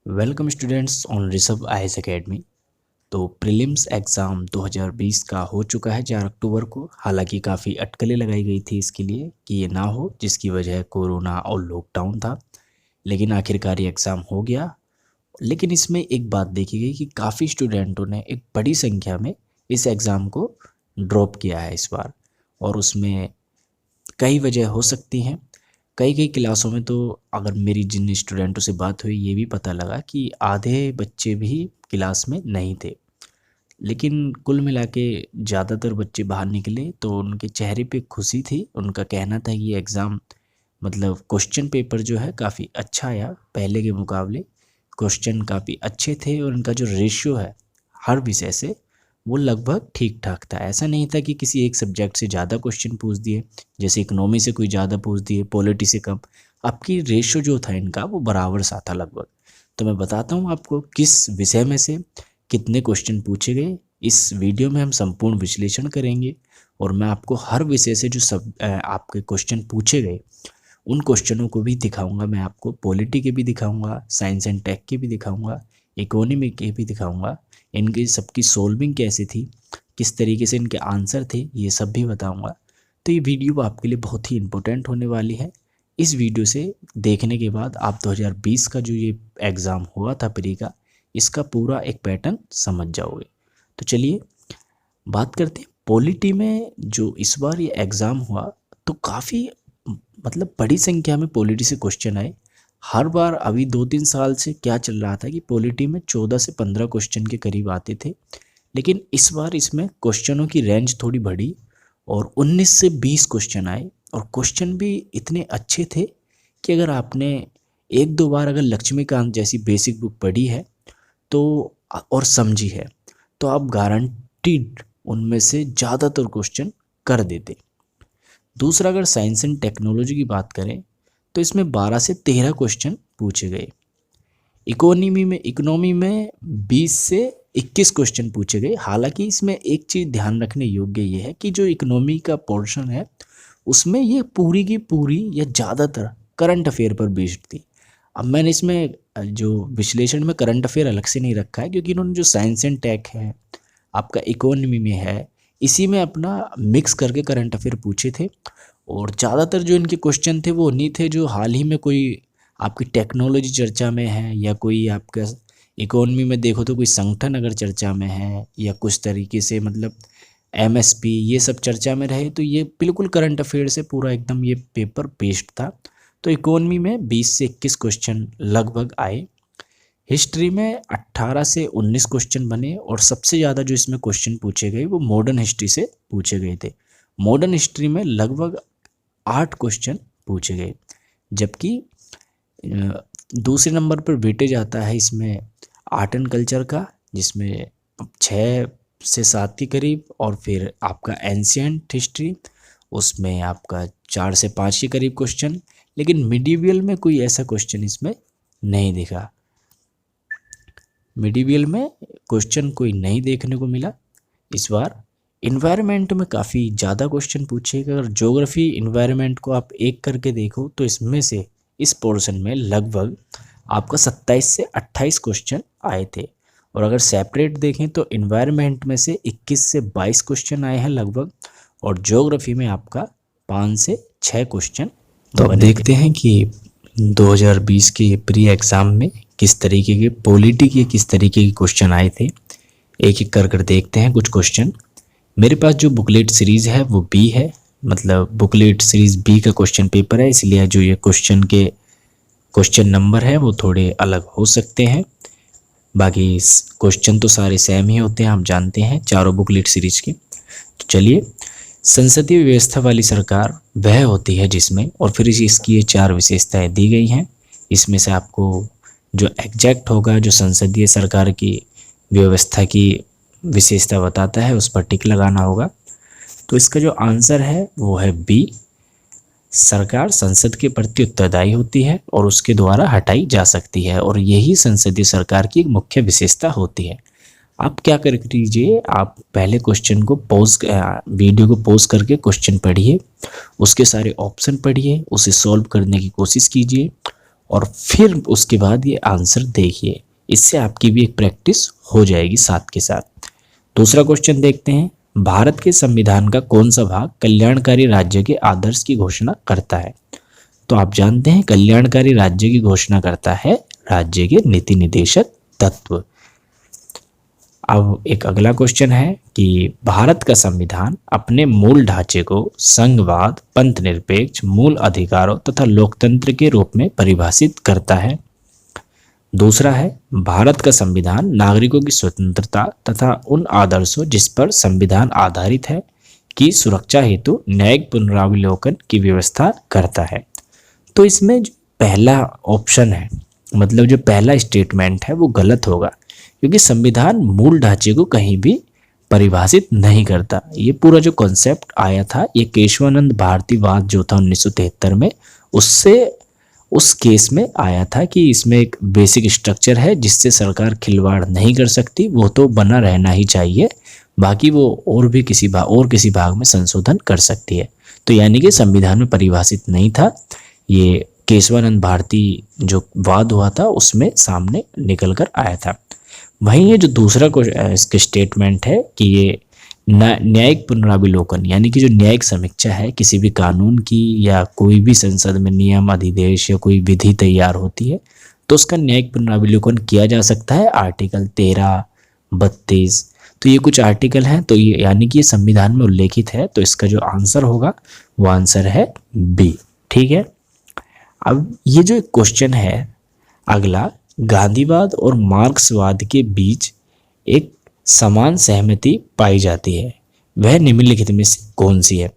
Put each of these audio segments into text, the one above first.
Welcome students on Rishabh IAS academy. तो prelims exam 2020 का हो चुका है 4 अक्टूबर को। हालांकि काफ़ी अटकलें लगाई गई थी इसके लिए कि ये ना हो, जिसकी वजह कोरोना और लॉकडाउन था। लेकिन आखिरकार ये एग्ज़ाम हो गया। लेकिन इसमें एक बात देखी गई कि काफ़ी स्टूडेंटों ने एक बड़ी संख्या में इस एग्ज़ाम को ड्रॉप किया है इस बार। और उसमें कई वजह हो सकती हैं। कई कई क्लासों में तो अगर मेरी जिन स्टूडेंटों से बात हुई ये भी पता लगा कि आधे बच्चे भी क्लास में नहीं थे। लेकिन कुल मिला के ज़्यादातर बच्चे बाहर निकले तो उनके चेहरे पे खुशी थी। उनका कहना था कि ये एग्ज़ाम मतलब क्वेश्चन पेपर जो है काफ़ी अच्छा आया, पहले के मुकाबले क्वेश्चन काफ़ी अच्छे थे और उनका जो रेशियो है हर विषय से वो लगभग ठीक ठाक था। ऐसा नहीं था कि किसी एक सब्जेक्ट से ज़्यादा क्वेश्चन पूछ दिए, जैसे इकोनॉमी से कोई ज़्यादा पूछ दिए, पॉलिटी से कम। आपकी रेशियो जो था इनका वो बराबर सा था लगभग। तो मैं बताता हूँ आपको किस विषय में से कितने क्वेश्चन पूछे गए। इस वीडियो में हम संपूर्ण विश्लेषण करेंगे और मैं आपको हर विषय से जो आपके क्वेश्चन पूछे गए उन क्वेश्चनों को भी दिखाऊंगा। मैं आपको पॉलिटी के भी दिखाऊंगा, साइंस एंड टेक के भी दिखाऊंगा, इकोनॉमी के भी दिखाऊंगा। इनकी सबकी सोल्विंग कैसे थी, किस तरीके से इनके आंसर थे, ये सब भी बताऊंगा। तो ये वीडियो आपके लिए बहुत ही इम्पोर्टेंट होने वाली है। इस वीडियो से देखने के बाद आप 2020 का जो ये एग्ज़ाम हुआ था प्री का, इसका पूरा एक पैटर्न समझ जाओगे। तो चलिए बात करते हैं पॉलिटी में। जो इस बार ये एग्ज़ाम हुआ तो काफ़ी मतलब बड़ी संख्या में पॉलिटी से क्वेश्चन आए। हर बार अभी 2-3 साल से क्या चल रहा था कि पॉलिटी में 14 से 15 क्वेश्चन के करीब आते थे। लेकिन इस बार इसमें क्वेश्चनों की रेंज थोड़ी बढ़ी और 19 से 20 क्वेश्चन आए। और क्वेश्चन भी इतने अच्छे थे कि अगर आपने एक दो बार अगर लक्ष्मीकांत जैसी बेसिक बुक पढ़ी है तो और समझी है तो आप गारंटीड उनमें से ज़्यादातर क्वेश्चन कर देते। दूसरा, अगर साइंस एंड टेक्नोलॉजी की बात करें तो इसमें 12 से 13 क्वेश्चन पूछे गए। इकोनॉमी में 20 से 21 क्वेश्चन पूछे गए। हालांकि इसमें एक चीज़ ध्यान रखने योग्य ये है कि जो इकोनॉमी का पोर्शन है उसमें ये पूरी की पूरी या ज़्यादातर करंट अफेयर पर बेस्ड थी। अब मैंने इसमें जो विश्लेषण में करंट अफेयर अलग से नहीं रखा है, क्योंकि इन्होंने जो साइंस एंड टेक है, आपका इकोनॉमी में है, इसी में अपना मिक्स करके करंट अफेयर पूछे थे। और ज़्यादातर जो इनके क्वेश्चन थे वो नहीं थे जो हाल ही में कोई आपकी टेक्नोलॉजी चर्चा में है या कोई आपका इकोनॉमी में देखो तो कोई संगठन अगर चर्चा में है या कुछ तरीके से मतलब एमएसपी ये सब चर्चा में रहे, तो ये बिल्कुल करंट अफेयर से पूरा एकदम ये पेपर बेस्ड था। तो इकोनॉमी में 20 से 21 क्वेश्चन लगभग आए। हिस्ट्री में 18 से 19 क्वेश्चन बने और सबसे ज़्यादा जो इसमें क्वेश्चन पूछे गए वो मॉडर्न हिस्ट्री से पूछे गए थे। मॉडर्न हिस्ट्री में लगभग 8 क्वेश्चन पूछे गए। जबकि दूसरे नंबर पर वेटेज आता है इसमें आर्ट एंड कल्चर का, जिसमें 6 से 7 के करीब, और फिर आपका एंशियंट हिस्ट्री उसमें आपका 4 से 5 के करीब क्वेश्चन। लेकिन मिडीवियल में कोई ऐसा क्वेश्चन इसमें नहीं दिखा। मिडीवियल में क्वेश्चन कोई नहीं देखने को मिला इस बार। इन्वायरमेंट में काफ़ी ज़्यादा क्वेश्चन पूछे गए। अगर ज्योग्राफी इन्वायरमेंट को आप एक करके देखो तो इसमें से इस पोर्शन में लगभग आपका 27 से 28 क्वेश्चन आए थे। और अगर सेपरेट देखें तो इन्वायरमेंट में से 21 से 22 क्वेश्चन आए हैं लगभग, और ज्योग्राफी में आपका 5 से 6 क्वेश्चन। तो अब देखते हैं कि 2020 के प्री एग्ज़ाम में किस तरीके के पॉलिटी के किस तरीके के क्वेश्चन आए थे। एक एक कर देखते हैं कुछ क्वेश्चन। मेरे पास जो बुकलेट सीरीज़ है वो बी है, मतलब बुकलेट सीरीज़ बी का क्वेश्चन पेपर है, इसलिए जो ये क्वेश्चन नंबर है वो थोड़े अलग हो सकते हैं। बाकी क्वेश्चन तो सारे सेम ही होते हैं, आप जानते हैं चारों बुकलेट सीरीज के। तो चलिए, संसदीय व्यवस्था वाली सरकार वह होती है जिसमें, और फिर इसकी ये 4 विशेषताएं दी गई हैं। इसमें से आपको जो एग्जैक्ट होगा जो संसदीय सरकार की व्यवस्था की विशेषता बताता है उस पर टिक लगाना होगा। तो इसका जो आंसर है वो है बी। सरकार संसद के प्रति उत्तरदायी होती है और उसके द्वारा हटाई जा सकती है, और यही संसदीय सरकार की एक मुख्य विशेषता होती है। आप क्या कर लीजिए, आप पहले क्वेश्चन को वीडियो को पॉज करके क्वेश्चन पढ़िए, उसके सारे ऑप्शन पढ़िए, उसे सॉल्व करने की कोशिश कीजिए, और फिर उसके बाद ये आंसर देखिए, इससे आपकी भी एक प्रैक्टिस हो जाएगी साथ के साथ। दूसरा क्वेश्चन देखते हैं, भारत के संविधान का कौन सा भाग कल्याणकारी राज्य के आदर्श की घोषणा करता है? तो आप जानते हैं कल्याणकारी राज्य की घोषणा करता है राज्य के नीति निर्देशक तत्व। अब एक अगला क्वेश्चन है कि भारत का संविधान अपने मूल ढांचे को संघवाद, पंथनिरपेक्ष, मूल अधिकारों तथा लोकतंत्र के रूप में परिभाषित करता है। दूसरा है, भारत का संविधान नागरिकों की स्वतंत्रता तथा उन आदर्शों जिस पर संविधान आधारित है की सुरक्षा हेतु न्यायिक पुनरावलोकन की व्यवस्था करता है। तो इसमें जो पहला ऑप्शन है, मतलब जो पहला स्टेटमेंट है वो गलत होगा, क्योंकि संविधान मूल ढांचे को कहीं भी परिभाषित नहीं करता। ये पूरा जो कॉन्सेप्ट आया था ये केशवानंद भारतीवाद जो था 1973 में, उससे उस केस में आया था कि इसमें एक बेसिक स्ट्रक्चर है जिससे सरकार खिलवाड़ नहीं कर सकती, वो तो बना रहना ही चाहिए, बाकी वो और भी किसी भाग में संशोधन कर सकती है। तो यानी कि संविधान में परिभाषित नहीं था, ये केशवानंद भारती जो वाद हुआ था उसमें सामने निकल कर आया था। वहीं ये जो दूसरा इसके स्टेटमेंट है कि ये न्यायिक पुनरावलोकन यानी कि जो न्यायिक समीक्षा है किसी भी कानून की या कोई भी संसद में नियम, अधिदेश या कोई विधि तैयार होती है तो उसका न्यायिक पुनरावलोकन किया जा सकता है। आर्टिकल 13, 32, तो ये कुछ आर्टिकल हैं, तो ये यानी कि ये संविधान में उल्लेखित है, तो इसका जो आंसर होगा वो आंसर है बी। ठीक है। अब ये जो क्वेश्चन है अगला, गांधीवाद और मार्क्सवाद के बीच एक समान सहमति पाई जाती है, वह निम्नलिखित में से कौन सी है?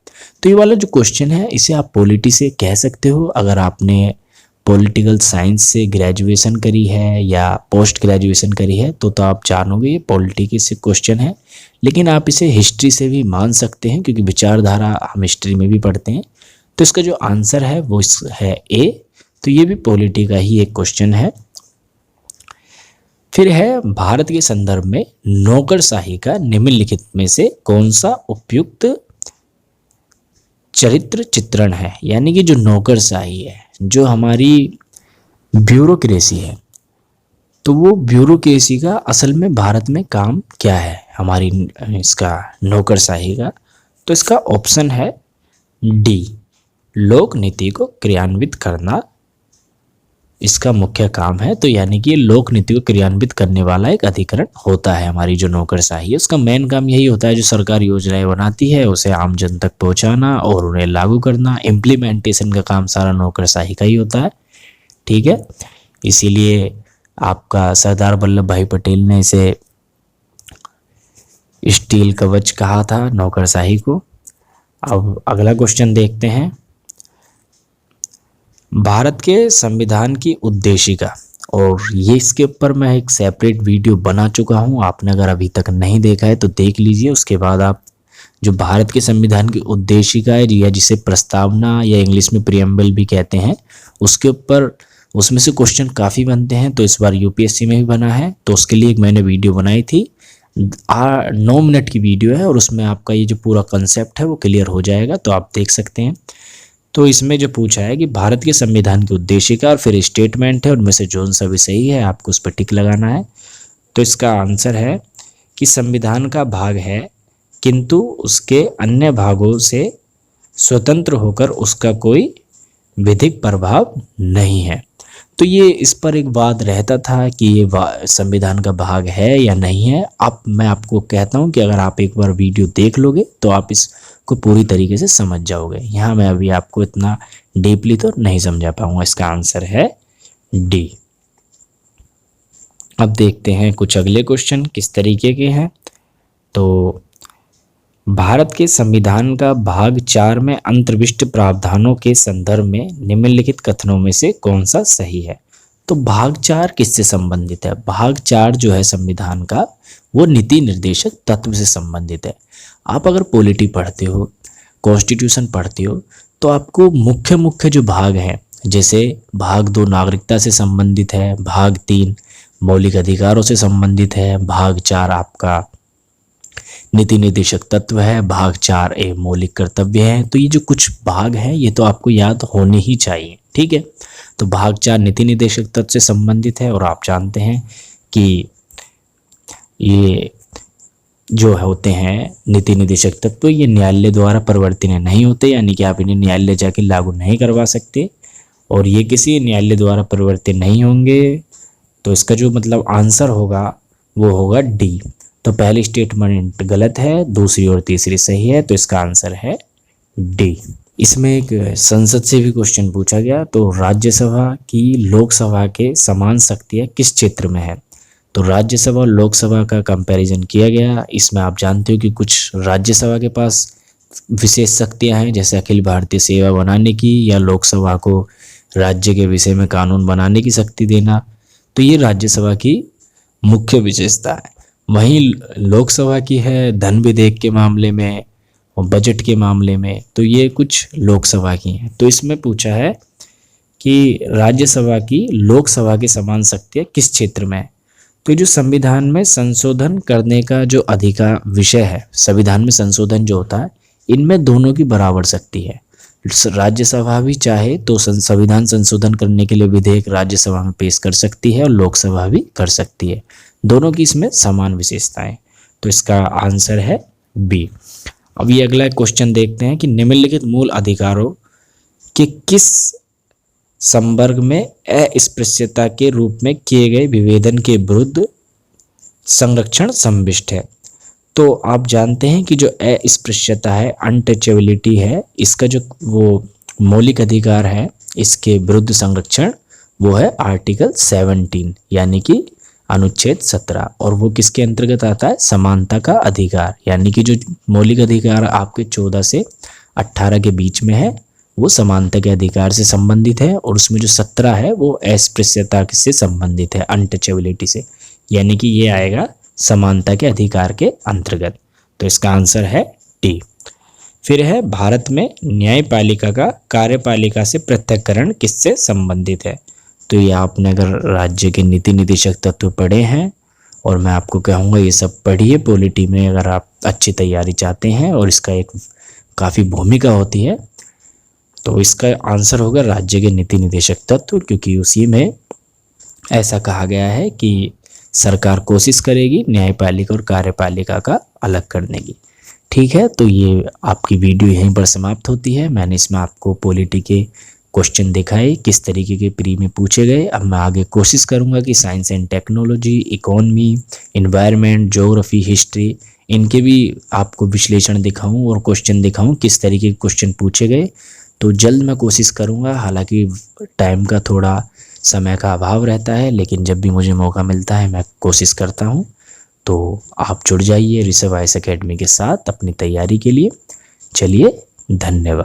तो ये वाला जो क्वेश्चन है इसे आप पॉलिटी से कह सकते हो, अगर आपने पॉलिटिकल साइंस से ग्रेजुएशन करी है या पोस्ट ग्रेजुएशन करी है तो आप जानोगे ये पॉलिटी से क्वेश्चन है। लेकिन आप इसे हिस्ट्री से भी मान सकते हैं क्योंकि विचारधारा हम हिस्ट्री में भी पढ़ते हैं। तो इसका जो आंसर है वो है ए। तो ये भी पॉलिटी का ही एक क्वेश्चन है। फिर है, भारत के संदर्भ में नौकरशाही का निम्नलिखित में से कौन सा उपयुक्त चरित्र चित्रण है? यानी कि जो नौकरशाही है, जो हमारी ब्यूरोक्रेसी है, तो वो ब्यूरोक्रेसी का असल में भारत में काम क्या है हमारी इसका नौकरशाही का? तो इसका ऑप्शन है डी, लोक नीति को क्रियान्वित करना इसका मुख्य काम है। तो यानी कि लोक नीति को क्रियान्वित करने वाला एक अधिकरण होता है हमारी जो नौकरशाही है, उसका मेन काम यही होता है, जो सरकार योजनाएं बनाती है उसे आम जन तक पहुंचाना और उन्हें लागू करना, इम्प्लीमेंटेशन का काम सारा नौकरशाही का ही होता है। ठीक है, इसीलिए आपका सरदार वल्लभ भाई पटेल ने इसे स्टील कवच कहा था नौकरशाही को। अब अगला क्वेश्चन देखते हैं, भारत के संविधान की उद्देशिका, और ये इसके ऊपर मैं एक सेपरेट वीडियो बना चुका हूँ, आपने अगर अभी तक नहीं देखा है तो देख लीजिए। उसके बाद आप जो भारत के संविधान की उद्देशिका है या जिसे प्रस्तावना या इंग्लिश में प्रियम्बल भी कहते हैं, उसके ऊपर उसमें से क्वेश्चन काफ़ी बनते हैं। तो इस बार यूपीएससी में भी बना है, तो उसके लिए एक मैंने वीडियो बनाई थी, 9 मिनट की वीडियो है और उसमें आपका ये जो पूरा कंसेप्ट है वो क्लियर हो जाएगा, तो आप देख सकते हैं। तो इसमें जो पूछा है कि भारत के संविधान की उद्देशिका और फिर स्टेटमेंट है, उनमें से जोन सा भी सही है आपको उस पर टिक लगाना है। तो इसका आंसर है कि संविधान का भाग है किंतु उसके अन्य भागों से स्वतंत्र होकर उसका कोई विधिक प्रभाव नहीं है। तो ये इस पर एक वाद रहता था कि ये संविधान का भाग है या नहीं है। अब मैं आपको कहता हूँ कि अगर आप एक बार वीडियो देख लोगे तो आप इसको पूरी तरीके से समझ जाओगे। यहाँ मैं अभी आपको इतना डीपली तो नहीं समझा पाऊंगा। इसका आंसर है डी। अब देखते हैं कुछ अगले क्वेश्चन किस तरीके के हैं। तो भारत के संविधान का भाग 4 में अंतर्विष्ट प्रावधानों के संदर्भ में निम्नलिखित कथनों में से कौन सा सही है? तो भाग 4 किससे संबंधित है? भाग 4 जो है संविधान का वो नीति निर्देशक तत्व से संबंधित है। आप अगर पॉलिटी पढ़ते हो, कॉन्स्टिट्यूशन पढ़ते हो, तो आपको मुख्य जो भाग हैं, जैसे भाग 2 नागरिकता से संबंधित है, भाग 3 मौलिक अधिकारों से संबंधित है, भाग 4 आपका नीति निर्देशक तत्व है, भाग 4 ए मौलिक कर्तव्य है। तो ये जो कुछ भाग हैं ये तो आपको याद होने ही चाहिए। ठीक है, तो भाग 4 नीति निदेशक तत्व से संबंधित है और आप जानते हैं कि ये जो होते हैं नीति निदेशक तत्व ये न्यायालय द्वारा परिवर्तनीय नहीं होते, यानी कि आप इन्हें न्यायालय जाके लागू नहीं करवा सकते और ये किसी न्यायालय द्वारा परिवर्तित नहीं होंगे। तो इसका जो मतलब आंसर होगा वो होगा डी। तो पहली स्टेटमेंट गलत है, दूसरी और तीसरी सही है, तो इसका आंसर है डी। इसमें एक संसद से भी क्वेश्चन पूछा गया, तो राज्यसभा की लोकसभा के समान शक्तियाँ किस क्षेत्र में है। तो राज्यसभा और लोकसभा का कंपैरिजन किया गया। इसमें आप जानते हो कि कुछ राज्यसभा के पास विशेष शक्तियाँ हैं, जैसे अखिल भारतीय सेवा बनाने की या लोकसभा को राज्य के विषय में कानून बनाने की शक्ति देना। तो ये राज्यसभा की मुख्य विशेषता है। वहीं लोकसभा की है धन विधेयक के मामले में और बजट के मामले में, तो ये कुछ लोकसभा की हैं। तो इसमें पूछा है कि राज्यसभा की लोकसभा के समान शक्तियाँ किस क्षेत्र में है। तो जो संविधान में संशोधन करने का जो अधिकार विषय है, संविधान में संशोधन जो होता है, इनमें दोनों की बराबर शक्ति है। राज्यसभा भी चाहे तो संविधान संशोधन करने के लिए विधेयक राज्यसभा में पेश कर सकती है और लोकसभा भी कर सकती है। दोनों की इसमें समान विशेषताएं। तो इसका आंसर है बी। अब ये अगला क्वेश्चन देखते हैं कि निम्नलिखित मूल अधिकारों के किस संवर्ग में अस्पृश्यता के रूप में किए गए विभेदन के विरुद्ध संरक्षण संविष्ट है। तो आप जानते हैं कि जो अस्पृश्यता है, अनटचेबिलिटी है, इसका जो वो मौलिक अधिकार है, इसके विरुद्ध संरक्षण वो है आर्टिकल 17 यानी कि अनुच्छेद 17। और वो किसके अंतर्गत आता है, समानता का अधिकार, यानी कि जो मौलिक अधिकार आपके 14 से 18 के बीच में है वो समानता के अधिकार से संबंधित है, और उसमें जो 17 है वो अस्पृश्यता से संबंधित है, अनटचेबिलिटी से, यानी कि ये आएगा समानता के अधिकार के अंतर्गत। तो इसका आंसर है डी। फिर है भारत में न्यायपालिका का कार्यपालिका से पृथक्करण किससे संबंधित है। तो ये आपने अगर राज्य के नीति निदेशक तत्व पढ़े हैं, और मैं आपको कहूँगा ये सब पढ़िए पॉलिटी में अगर आप अच्छी तैयारी चाहते हैं, और इसका एक काफ़ी भूमिका होती है। तो इसका आंसर होगा राज्य के नीति निदेशक तत्व, क्योंकि उसी में ऐसा कहा गया है कि सरकार कोशिश करेगी न्यायपालिका और कार्यपालिका का अलग करने की। ठीक है, तो ये आपकी वीडियो यहीं पर समाप्त होती है। मैंने इसमें आपको पॉलिटी के क्वेश्चन दिखाए किस तरीके के प्री में पूछे गए। अब मैं आगे कोशिश करूंगा कि science and technology, economy, environment, geography, history, इनके भी आपको विश्लेषण दिखाऊं और क्वेश्चन दिखाऊं किस तरीके के क्वेश्चन पूछे गए। तो जल्द मैं कोशिश करूंगा, हालांकि टाइम का थोड़ा समय का अभाव रहता है, लेकिन जब भी मुझे मौका मिलता है मैं कोशिश करता हूं। तो आप जुड़ जाइए ऋषभ आईएएस एकेडमी के साथ अपनी तैयारी के लिए। चलिए, धन्यवाद।